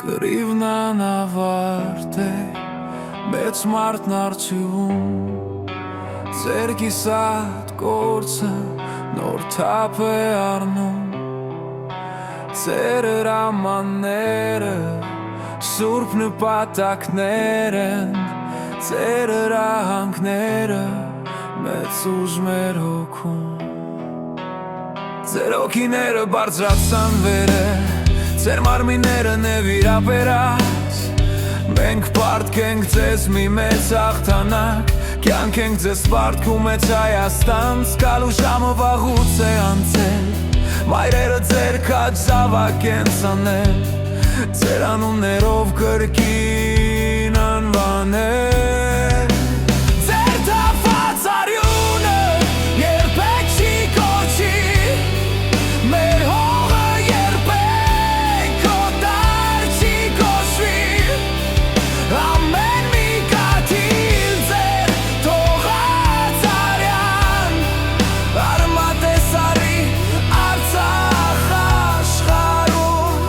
Կրիվնան ավարդ է, մեծ մարդն արդյուն Ձեր կիսատ գործը նոր թապ է արնում Ձեր հրամանները սուրբ նպատակներ են Ձեր հրահանգները մեծ ուժ մեր հոգում Ձեր հոգիները բարձրացան վերը Ձեր մարմինները նեվիրապերած Մենք պարտք ենք ձեզ մի մեծ հաղթանակ Կյանք ենք ձեզ պարտքում մեծ Հայաստան Սկալու ժամը վաղուց է անցել Մայրերը ձեր քաջ զավակ են սանել Ձեր անուններով կրկին անվանել Ձեր թափված արյունը երբեք չի կոչի Մեր հողը երբեք կոտար չի կոչվի Ամեն մի կաթիլ ձեր թողած արյան Արմատեսարի Արցախ աշխարհում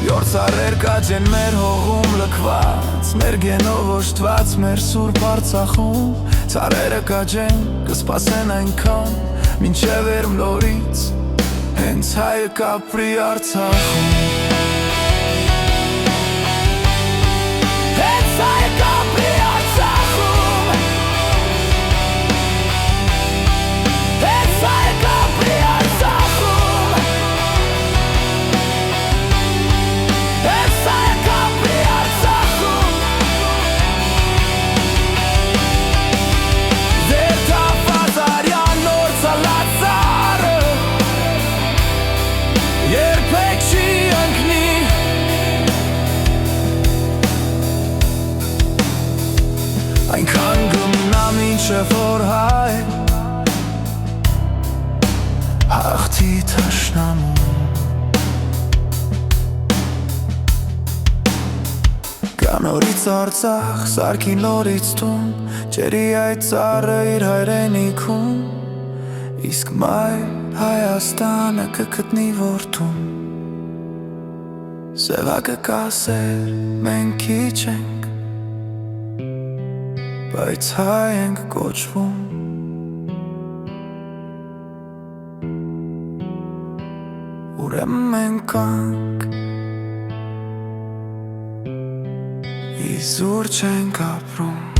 Յորցարեր կաճեն մեր հողում լքված Մեր գենով օժտված մեր սուրբ Արցախում Ցարերը կաճեն կսպասեն այնքան Մինչև երմլորից հենց հայը կապրի Արցախում Հենց հայը կապրի Արցախում Հենց հայը կապրի Արցախում Հենց հայը կապրի Արցախում Ձեր թափված արյան նոր ցալած ծառը Երբեք չի ընկնի Այնքան գմնա մինչև որ հայ Հաղթի թշնամուն Գա նորից Արցախ, սարքի նորից տուն Ջերի այդ ծառը իր հայրենիքում Իսկ մայր Հայաստանը կգտնի որդուն Սևակը կասեր մենք քիչ ենք Բայց հայ ենք կոչվում Ուրեմն մենք կանք Իզուր չենք ապրում